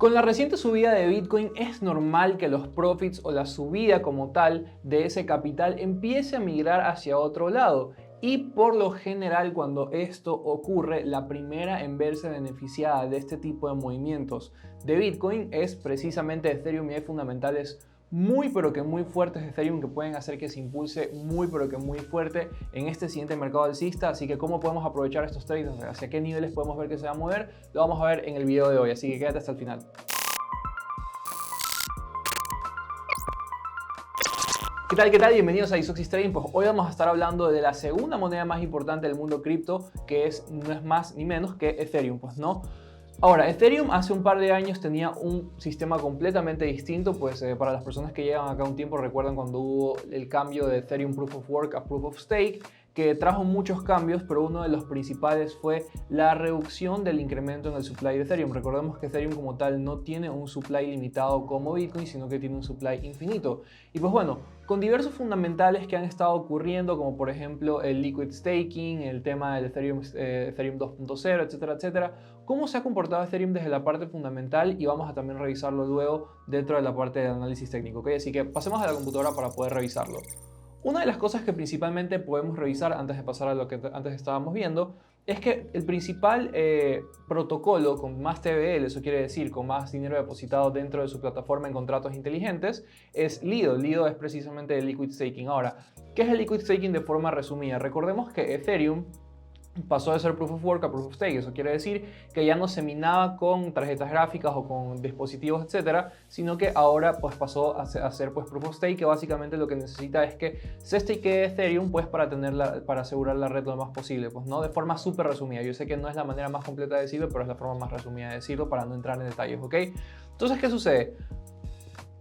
Con la reciente subida de Bitcoin es normal que los profits o la subida como tal de ese capital empiece a migrar hacia otro lado. Y por lo general cuando esto ocurre, la primera en verse beneficiada de este tipo de movimientos de Bitcoin es precisamente Ethereum, y hay fundamentales muy pero que muy fuertes de Ethereum que pueden hacer que se impulse muy pero que muy fuerte en este siguiente mercado alcista. Así que cómo podemos aprovechar estos trades, hacia qué niveles podemos ver que se va a mover, lo vamos a ver en el video de hoy, así que quédate hasta el final. ¿Qué tal? ¿Qué tal? Bienvenidos a Isoxis Trading. Pues hoy vamos a estar hablando de la segunda moneda más importante del mundo cripto, que no es más ni menos que Ethereum, pues no. Ahora, Ethereum hace un par de años tenía un sistema completamente distinto, pues para las personas que llevan acá un tiempo recuerdan cuando hubo el cambio de Ethereum Proof of Work a Proof of Stake, que trajo muchos cambios, pero uno de los principales fue la reducción del incremento en el supply de Ethereum. Recordemos que Ethereum como tal no tiene un supply limitado como Bitcoin, sino que tiene un supply infinito. Y pues bueno, con diversos fundamentales que han estado ocurriendo, como por ejemplo el liquid staking, el tema del Ethereum 2.0, etcétera, etcétera. ¿Cómo se ha comportado Ethereum desde la parte fundamental? Y vamos a también revisarlo luego dentro de la parte de análisis técnico, ¿ok? Así que pasemos a la computadora para poder revisarlo. Una de las cosas que principalmente podemos revisar antes de pasar a lo que antes estábamos viendo es que el principal protocolo con más TVL, eso quiere decir con más dinero depositado dentro de su plataforma en contratos inteligentes, es Lido. Lido es precisamente el liquid staking. Ahora, ¿qué es el liquid staking de forma resumida? Recordemos que Ethereum pasó de ser Proof of Work a Proof of Stake. Eso quiere decir que ya no se minaba con tarjetas gráficas o con dispositivos, etcétera, sino que ahora pues pasó a ser pues Proof of Stake, que básicamente lo que necesita es que se stakee Ethereum pues para asegurar la red lo más posible, pues no, de forma súper resumida. Yo sé que no es la manera más completa de decirlo, pero es la forma más resumida de decirlo para no entrar en detalles, ¿ok? Entonces, ¿qué sucede?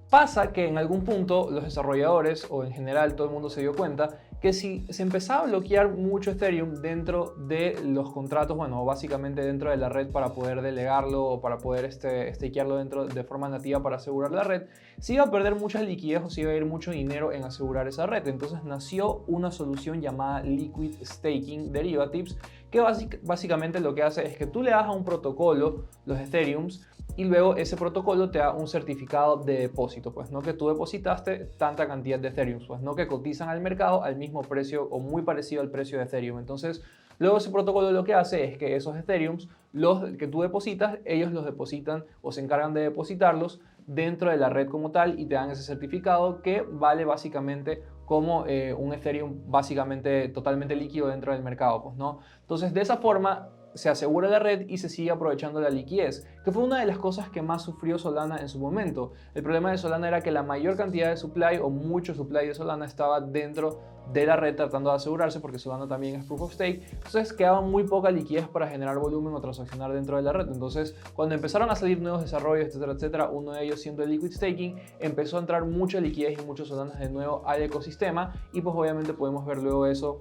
Pasa que en algún punto los desarrolladores o en general todo el mundo se dio cuenta que si se empezaba a bloquear mucho Ethereum dentro de los contratos, bueno, básicamente dentro de la red para poder delegarlo o para poder stakearlo dentro de forma nativa para asegurar la red, se iba a perder mucha liquidez o se iba a ir mucho dinero en asegurar esa red. Entonces nació una solución llamada Liquid Staking Derivatives, que básicamente lo que hace es que tú le das a un protocolo los Ethereums y luego ese protocolo te da un certificado de depósito, pues no que tú depositaste tanta cantidad de Ethereum, pues no que cotizan al mercado al mismo precio o muy parecido al precio de Ethereum. Entonces, luego ese protocolo lo que hace es que esos Ethereums, los que tú depositas, ellos los depositan o se encargan de depositarlos dentro de la red como tal y te dan ese certificado que vale básicamente como un Ethereum básicamente totalmente líquido dentro del mercado, pues no. Entonces, de esa forma se asegura la red y se sigue aprovechando la liquidez, que fue una de las cosas que más sufrió Solana en su momento. El problema de Solana era que la mayor cantidad de supply o mucho supply de Solana estaba dentro de la red tratando de asegurarse, porque Solana también es Proof of Stake. Entonces quedaba muy poca liquidez para generar volumen o transaccionar dentro de la red. Entonces cuando empezaron a salir nuevos desarrollos, etcétera, etcétera, uno de ellos siendo el liquid staking, empezó a entrar mucha liquidez y muchos Solanas de nuevo al ecosistema, y pues obviamente podemos ver luego eso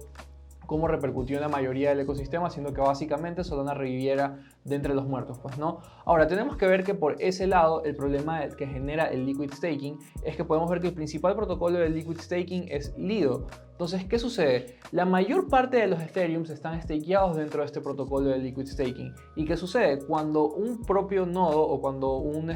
cómo repercutió en la mayoría del ecosistema, haciendo que básicamente Solana reviviera de entre los muertos, pues no. Ahora tenemos que ver que por ese lado el problema que genera el liquid staking es que podemos ver que el principal protocolo del liquid staking es Lido. Entonces, ¿qué sucede? La mayor parte de los Ethereums están stakeados dentro de este protocolo de liquid staking. ¿Y qué sucede? Cuando un propio nodo o cuando un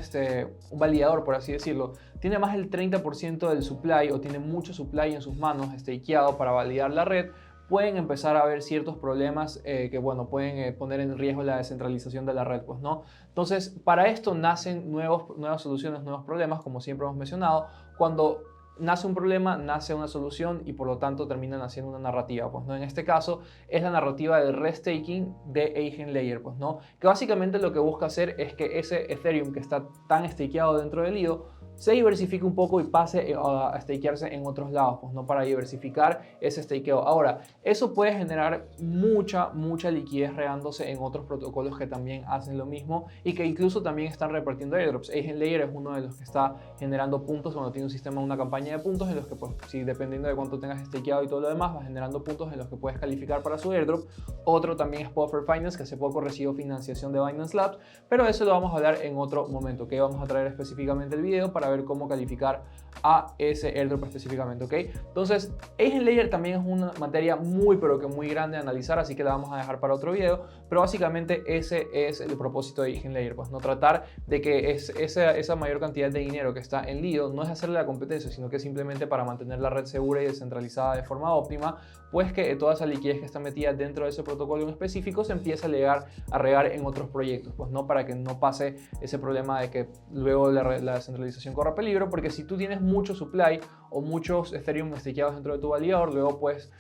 validador, por así decirlo, tiene más del 30% del supply o tiene mucho supply en sus manos stakeado para validar la red, pueden empezar a haber ciertos problemas que, bueno, pueden poner en riesgo la descentralización de la red, pues, ¿no? Entonces, para esto nacen nuevas soluciones, nuevos problemas, como siempre hemos mencionado. Cuando nace un problema, nace una solución y por lo tanto terminan haciendo una narrativa, pues, ¿no? En este caso es la narrativa del restaking de EigenLayer, pues, ¿no? Que básicamente lo que busca hacer es que ese Ethereum que está tan stakeado dentro del Lido se diversifique un poco y pase a stakearse en otros lados, pues no, para diversificar ese stakeo. Ahora, eso puede generar mucha liquidez regándose en otros protocolos que también hacen lo mismo y que incluso también están repartiendo airdrops. EigenLayer es uno de los que está generando puntos cuando tiene un sistema, una campaña de puntos en los que, pues, si dependiendo de cuánto tengas stakeado y todo lo demás, va generando puntos en los que puedes calificar para su airdrop. Otro también es Puffer Finance, que hace poco recibió financiación de Binance Labs, pero eso lo vamos a hablar en otro momento, que vamos a traer específicamente el video para saber cómo calificar a ese airdrop específicamente, ¿ok? Entonces, EigenLayer también es una materia muy, pero que muy grande de analizar, así que la vamos a dejar para otro video, pero básicamente ese es el propósito de EigenLayer, pues no tratar de que esa mayor cantidad de dinero que está en lío no es hacerle la competencia, sino que simplemente para mantener la red segura y descentralizada de forma óptima, pues que toda esa liquidez que está metida dentro de ese protocolo en específico se empiece a regar en otros proyectos, pues no, para que no pase ese problema de que luego la descentralización corra peligro, porque si tú tienes mucho supply o muchos Ethereum stakeados dentro de tu validador, luego pues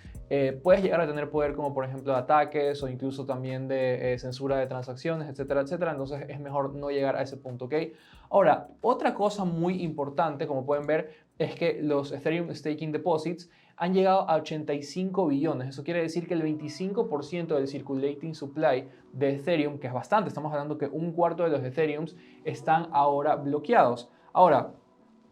puedes llegar a tener poder como por ejemplo de ataques o incluso también de censura de transacciones, etcétera, etcétera. Entonces es mejor no llegar a ese punto, ¿ok? Ahora, otra cosa muy importante, como pueden ver, es que los Ethereum Staking Deposits han llegado a 85 billones. Eso quiere decir que el 25% del circulating supply de Ethereum, que es bastante, estamos hablando que un cuarto de los Ethereums están ahora bloqueados. Ahora,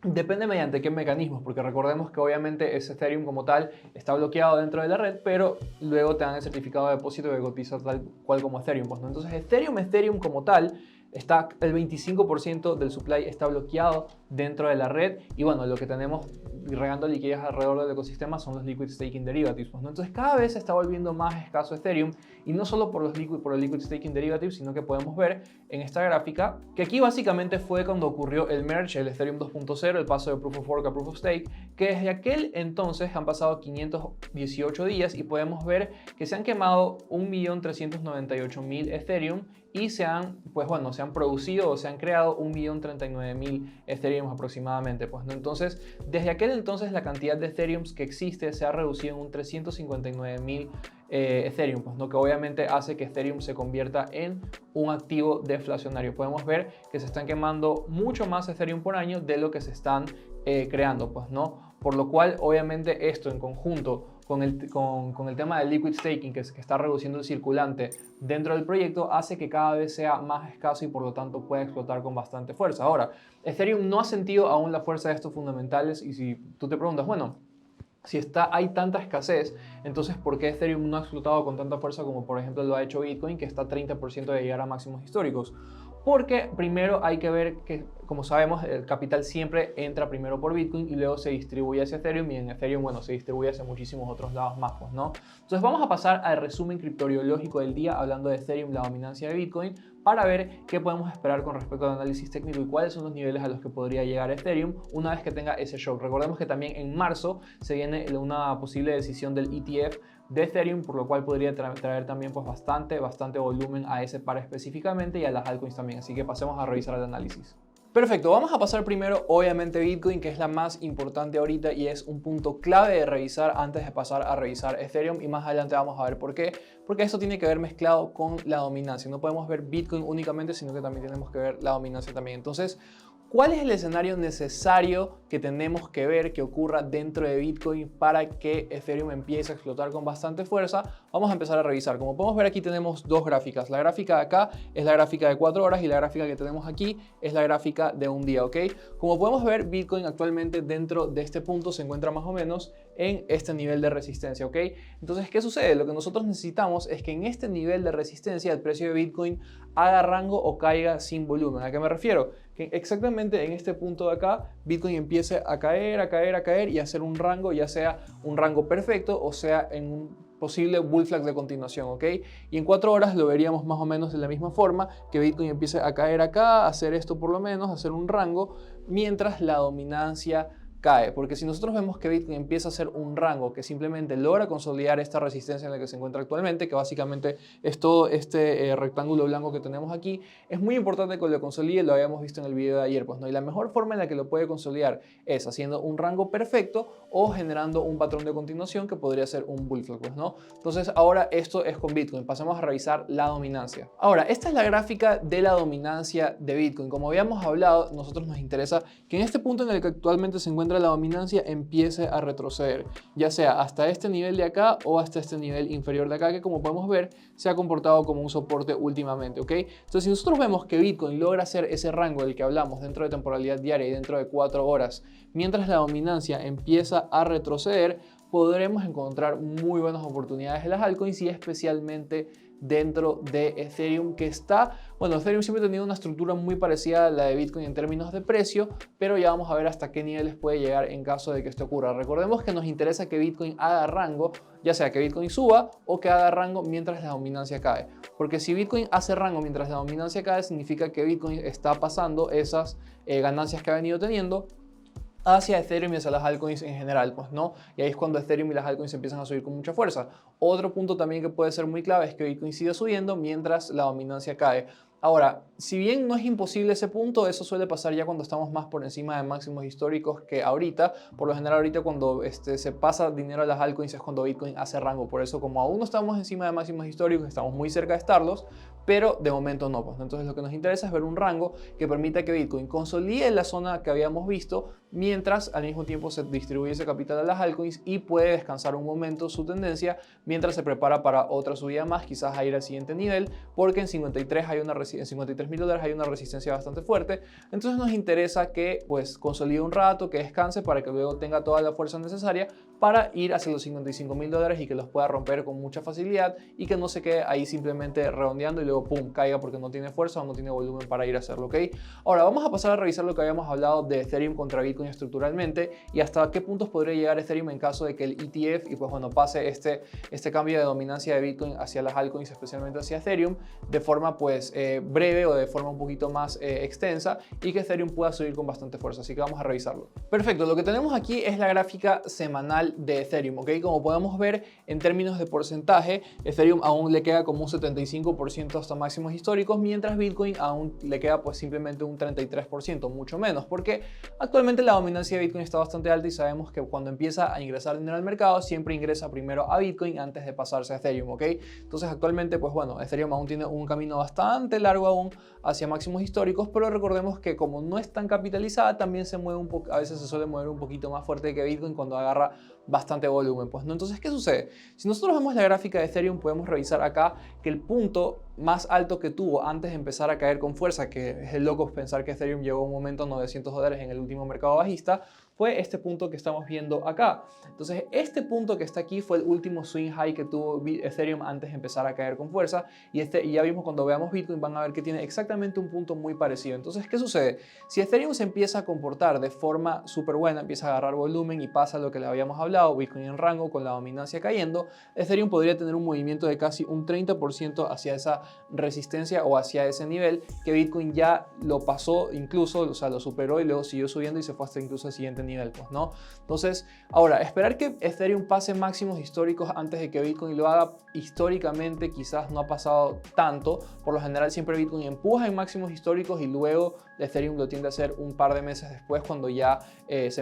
depende mediante qué mecanismos, porque recordemos que obviamente ese Ethereum como tal está bloqueado dentro de la red, pero luego te dan el certificado de depósito que cotiza tal cual como Ethereum, pues, ¿no? Entonces Ethereum como tal, el 25% del supply está bloqueado dentro de la red y bueno, lo que tenemos regando liquidez alrededor del ecosistema son los liquid staking derivatives, ¿no? Entonces cada vez se está volviendo más escaso Ethereum y no solo por el liquid staking derivatives, sino que podemos ver en esta gráfica que aquí básicamente fue cuando ocurrió el merge, el Ethereum 2.0, el paso de Proof of Work a Proof of Stake, que desde aquel entonces han pasado 518 días y podemos ver que se han quemado 1.398.000 Ethereum y se han producido o se han creado 1.039.000 Ethereum aproximadamente, pues, ¿no? Entonces, desde aquel entonces la cantidad de Ethereum que existe se ha reducido en un 359.000 Ethereum, pues, ¿no? Que obviamente hace que Ethereum se convierta en un activo deflacionario. Podemos ver que se están quemando mucho más Ethereum por año de lo que se están creando, pues, ¿no? Por lo cual, obviamente, esto en conjunto con el tema del liquid staking que está reduciendo el circulante dentro del proyecto hace que cada vez sea más escaso y por lo tanto pueda explotar con bastante fuerza. Ahora, Ethereum no ha sentido aún la fuerza de estos fundamentales y si tú te preguntas, bueno, si hay tanta escasez, entonces ¿por qué Ethereum no ha explotado con tanta fuerza como por ejemplo lo ha hecho Bitcoin, que está a 30% de llegar a máximos históricos? Porque primero hay que ver que, como sabemos, el capital siempre entra primero por Bitcoin y luego se distribuye hacia Ethereum y en Ethereum, bueno, se distribuye hacia muchísimos otros lados más, pues, ¿no? Entonces vamos a pasar al resumen criptobiológico del día hablando de Ethereum, la dominancia de Bitcoin, para ver qué podemos esperar con respecto al análisis técnico y cuáles son los niveles a los que podría llegar Ethereum una vez que tenga ese shock. Recordemos que también en marzo se viene una posible decisión del ETF de Ethereum, por lo cual podría traer también pues bastante volumen a ese par específicamente y a las altcoins también. Así que pasemos a revisar el análisis. Perfecto, vamos a pasar primero obviamente Bitcoin, que es la más importante ahorita y es un punto clave de revisar antes de pasar a revisar Ethereum, y más adelante vamos a ver por qué. Porque esto tiene que ver mezclado con la dominancia. No podemos ver Bitcoin únicamente, sino que también tenemos que ver la dominancia también. Entonces, ¿cuál es el escenario necesario que tenemos que ver que ocurra dentro de Bitcoin para que Ethereum empiece a explotar con bastante fuerza? Vamos a empezar a revisar. Como podemos ver, aquí tenemos dos gráficas. La gráfica de acá es la gráfica de 4 horas y la gráfica que tenemos aquí es la gráfica de un día, ¿ok? Como podemos ver, Bitcoin actualmente dentro de este punto se encuentra más o menos en este nivel de resistencia, ¿ok? Entonces, ¿qué sucede? Lo que nosotros necesitamos es que en este nivel de resistencia el precio de Bitcoin haga rango o caiga sin volumen. ¿A qué me refiero? Que exactamente en este punto de acá, Bitcoin empiece a caer y hacer un rango, ya sea un rango perfecto o sea en un posible bull flag de continuación, ¿ok? Y en 4 horas lo veríamos más o menos de la misma forma, que Bitcoin empiece a caer acá, hacer esto por lo menos, hacer un rango, mientras la dominancia cae, porque si nosotros vemos que Bitcoin empieza a hacer un rango que simplemente logra consolidar esta resistencia en la que se encuentra actualmente, que básicamente es todo este rectángulo blanco que tenemos aquí, es muy importante que lo consolide, lo habíamos visto en el video de ayer, pues, ¿no? Y la mejor forma en la que lo puede consolidar es haciendo un rango perfecto o generando un patrón de continuación que podría ser un bull flag, pues, ¿no? Entonces ahora esto es con Bitcoin, pasemos a revisar la dominancia. Ahora, esta es la gráfica de la dominancia de Bitcoin. Como habíamos hablado, nosotros nos interesa que en este punto en el que actualmente se encuentra la dominancia empiece a retroceder, ya sea hasta este nivel de acá o hasta este nivel inferior de acá, que como podemos ver se ha comportado como un soporte últimamente, ¿ok? Entonces, si nosotros vemos que Bitcoin logra hacer ese rango del que hablamos dentro de temporalidad diaria y dentro de 4 horas, mientras la dominancia empieza a retroceder, podremos encontrar muy buenas oportunidades en las altcoins y especialmente dentro de Ethereum, que está, bueno, Ethereum siempre ha tenido una estructura muy parecida a la de Bitcoin en términos de precio, pero ya vamos a ver hasta qué niveles puede llegar en caso de que esto ocurra. Recordemos que nos interesa que Bitcoin haga rango, ya sea que Bitcoin suba o que haga rango mientras la dominancia cae. Porque si Bitcoin hace rango mientras la dominancia cae, significa que Bitcoin está pasando esas ganancias que ha venido teniendo hacia Ethereum y hacia las altcoins en general, pues no, y ahí es cuando Ethereum y las altcoins empiezan a subir con mucha fuerza. Otro punto también que puede ser muy clave es que Bitcoin sigue subiendo mientras la dominancia cae. Ahora, si bien no es imposible ese punto, eso suele pasar ya cuando estamos más por encima de máximos históricos que ahorita. Por lo general ahorita cuando se pasa dinero a las altcoins es cuando Bitcoin hace rango. Por eso como aún no estamos encima de máximos históricos, estamos muy cerca de estarlos, pero de momento no. Pues. Entonces lo que nos interesa es ver un rango que permita que Bitcoin consolide la zona que habíamos visto, mientras al mismo tiempo se distribuye ese capital a las altcoins y puede descansar un momento su tendencia mientras se prepara para otra subida más, quizás a ir al siguiente nivel, porque en 53 hay en 53 mil dólares hay una resistencia bastante fuerte. Entonces nos interesa que pues consolide un rato, que descanse para que luego tenga toda la fuerza necesaria para ir hacia los 55 mil dólares y que los pueda romper con mucha facilidad y que no se quede ahí simplemente redondeando y luego pum, caiga porque no tiene fuerza o no tiene volumen para ir a hacerlo, ¿ok? Ahora vamos a pasar a revisar lo que habíamos hablado de Ethereum contra Bitcoin estructuralmente y hasta qué puntos podría llegar Ethereum en caso de que el ETF y pues bueno pase este cambio de dominancia de Bitcoin hacia las altcoins, especialmente hacia Ethereum, de forma pues breve o de forma un poquito más extensa y que Ethereum pueda subir con bastante fuerza, así que vamos a revisarlo. Perfecto, lo que tenemos aquí es la gráfica semanal de Ethereum, ¿ok? Como podemos ver en términos de porcentaje, Ethereum aún le queda como un 75% hasta máximos históricos, mientras Bitcoin aún le queda pues simplemente un 33%, mucho menos, porque actualmente la dominancia de Bitcoin está bastante alta y sabemos que cuando empieza a ingresar dinero al mercado, siempre ingresa primero a Bitcoin antes de pasarse a Ethereum, ¿ok? Entonces actualmente pues bueno, Ethereum aún tiene un camino bastante largo aún hacia máximos históricos, pero recordemos que como no es tan capitalizada, también se mueve un poco, a veces se suele mover un poquito más fuerte que Bitcoin cuando agarra bastante volumen, pues no. Entonces, ¿qué sucede? Si nosotros vemos la gráfica de Ethereum, podemos revisar acá que el punto más alto que tuvo antes de empezar a caer con fuerza, que es el loco pensar que Ethereum llegó a un momento a 900 dólares en el último mercado bajista, fue este punto que estamos viendo acá. Entonces, este punto que está aquí fue el último swing high que tuvo Ethereum antes de empezar a caer con fuerza, y ya vimos cuando veamos Bitcoin van a ver que tiene exactamente un punto muy parecido. Entonces, ¿qué sucede? Si Ethereum se empieza a comportar de forma súper buena, empieza a agarrar volumen y pasa lo que le habíamos hablado, Bitcoin en rango con la dominancia cayendo, Ethereum podría tener un movimiento de casi un 30% hacia esa resistencia o hacia ese nivel que Bitcoin ya lo pasó incluso, o sea, lo superó y luego siguió subiendo y se fue hasta incluso el siguiente nivel, pues, ¿no? Entonces, ahora, esperar que Ethereum pase máximos históricos antes de que Bitcoin lo haga, históricamente quizás no ha pasado tanto. Por lo general siempre Bitcoin empuja en máximos históricos y luego Ethereum lo tiende a hacer un par de meses después cuando ya se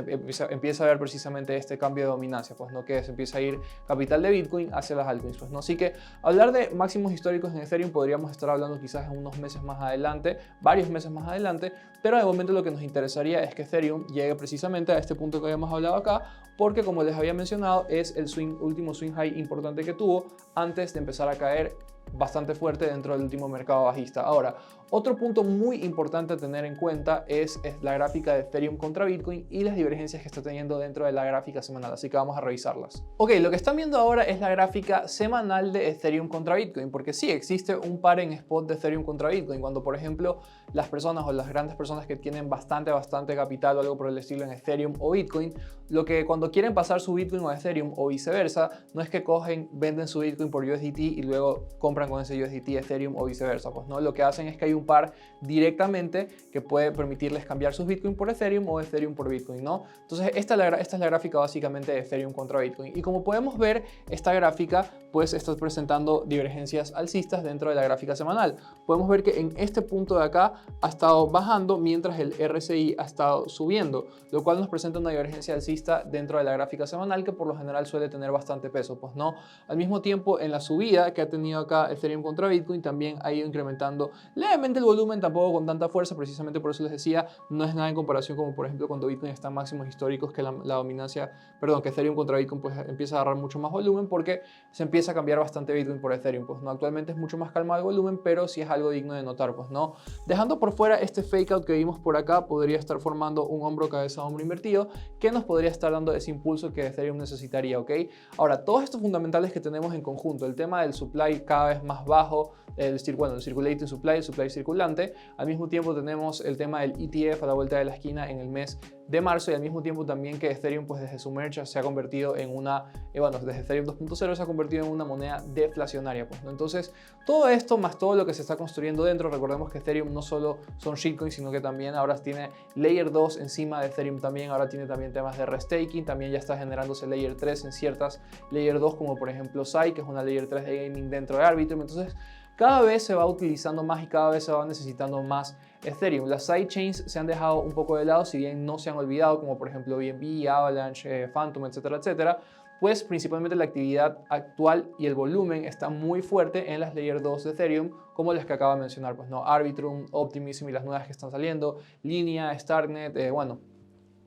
empieza a ver precisamente este cambio de dominancia, pues no, que se empieza a ir capital de Bitcoin hacia las altcoins, pues no. Así que hablar de máximos históricos en Ethereum podríamos estar hablando quizás en unos meses más adelante, varios meses más adelante, pero de momento lo que nos interesaría es que Ethereum llegue precisamente a este punto que habíamos hablado acá, porque como les había mencionado es el último swing high importante que tuvo antes de empezar a caer bastante fuerte dentro del último mercado bajista. Ahora, otro punto muy importante a tener en cuenta es la gráfica de Ethereum contra Bitcoin y las divergencias que está teniendo dentro de la gráfica semanal, así que vamos a revisarlas. Ok, lo que están viendo ahora es la gráfica semanal de Ethereum contra Bitcoin, porque sí, existe un par en spot de Ethereum contra Bitcoin, cuando por ejemplo las personas o las grandes personas que tienen bastante capital o algo por el estilo en Ethereum o Bitcoin, lo que cuando quieren pasar su Bitcoin a Ethereum o viceversa, no es que venden su Bitcoin por USDT y luego compran con ese USDT Ethereum o viceversa, pues no, lo que hacen es que hay un par directamente que puede permitirles cambiar sus Bitcoin por Ethereum o Ethereum por Bitcoin, ¿no? Entonces esta es la gráfica básicamente de Ethereum contra Bitcoin y como podemos ver esta gráfica pues está presentando divergencias alcistas dentro de la gráfica semanal. Podemos ver que en este punto de acá ha estado bajando mientras el RSI ha estado subiendo, lo cual nos presenta una divergencia alcista dentro de la gráfica semanal que por lo general suele tener bastante peso, pues no. Al mismo tiempo en la subida que ha tenido acá Ethereum contra Bitcoin también ha ido incrementando levemente Realmente el volumen tampoco con tanta fuerza, precisamente por eso les decía, no es nada en comparación como por ejemplo cuando Bitcoin está en máximos históricos, que la dominancia, perdón, que Ethereum contra Bitcoin pues empieza a agarrar mucho más volumen porque se empieza a cambiar bastante Bitcoin por Ethereum. Pues no, actualmente es mucho más calmado el volumen, pero sí es algo digno de notar, pues no. Dejando por fuera este fake out que vimos por acá, podría estar formando un hombro cabeza hombro invertido que nos podría estar dando ese impulso que Ethereum necesitaría, ¿ok? Ahora, todos estos fundamentales que tenemos en conjunto, el tema del supply cada vez más bajo, el circulating supply, el supply circulante, al mismo tiempo tenemos el tema del ETF a la vuelta de la esquina en el mes de marzo y al mismo tiempo también que Ethereum pues desde su merge se ha convertido en una, desde Ethereum 2.0 se ha convertido en una moneda deflacionaria, pues, ¿no? Entonces todo esto más todo lo que se está construyendo dentro, recordemos que Ethereum no solo son shitcoins sino que también ahora tiene Layer 2 encima de Ethereum también, ahora tiene también temas de restaking, también ya está generándose Layer 3 en ciertas Layer 2 como por ejemplo Sai, que es una Layer 3 de gaming dentro de Arbitrum. Entonces cada vez se va utilizando más y cada vez se va necesitando más Ethereum. Las sidechains se han dejado un poco de lado, si bien no se han olvidado, como por ejemplo BNB, Avalanche, Phantom, etcétera, etcétera, pues principalmente la actividad actual y el volumen está muy fuerte en las Layer 2 de Ethereum, como las que acabo de mencionar, pues no, Arbitrum, Optimism y las nuevas que están saliendo, Linea, Starknet,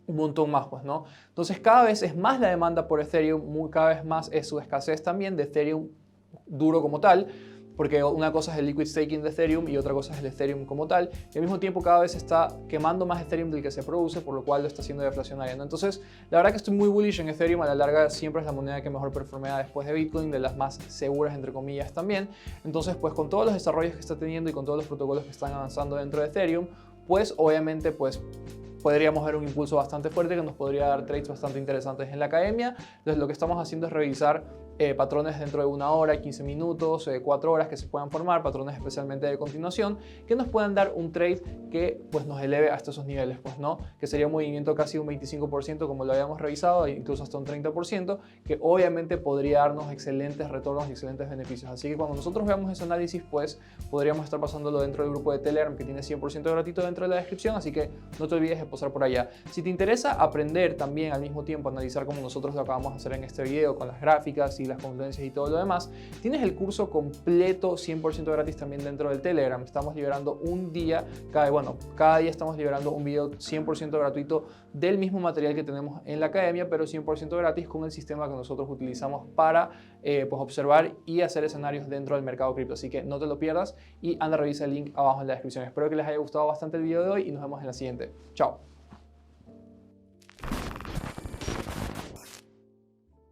un montón más, pues, ¿no? Entonces cada vez es más la demanda por Ethereum, cada vez más es su escasez también de Ethereum duro como tal, porque una cosa es el liquid staking de Ethereum y otra cosa es el Ethereum como tal, y al mismo tiempo cada vez se está quemando más Ethereum del que se produce, por lo cual lo está haciendo deflacionario, ¿no? Entonces, la verdad que estoy muy bullish en Ethereum, a la larga siempre es la moneda que mejor performea después de Bitcoin, de las más seguras entre comillas también. Entonces, pues con todos los desarrollos que está teniendo y con todos los protocolos que están avanzando dentro de Ethereum, pues obviamente pues podríamos ver un impulso bastante fuerte que nos podría dar trades bastante interesantes en la academia. Entonces lo que estamos haciendo es revisar patrones dentro de 1 hora, 15 minutos, 4 horas que se puedan formar, patrones especialmente de continuación, que nos puedan dar un trade que pues nos eleve hasta esos niveles, pues no, que sería un movimiento casi un 25% como lo habíamos revisado, incluso hasta un 30%, que obviamente podría darnos excelentes retornos y excelentes beneficios. Así que cuando nosotros veamos ese análisis, pues podríamos estar pasándolo dentro del grupo de Telegram que tiene 100% gratuito dentro de la descripción, así que no te olvides de pasar por allá. Si te interesa aprender también al mismo tiempo, analizar como nosotros lo acabamos de hacer en este video con las gráficas y las confluencias y todo lo demás, tienes el curso completo 100% gratis también dentro del Telegram. Estamos liberando un día, cada día estamos liberando un video 100% gratuito del mismo material que tenemos en la academia, pero 100% gratis con el sistema que nosotros utilizamos para pues observar y hacer escenarios dentro del mercado cripto. Así que no te lo pierdas y anda a revisar el link abajo en la descripción. Espero que les haya gustado bastante el video de hoy y nos vemos en la siguiente. Chao.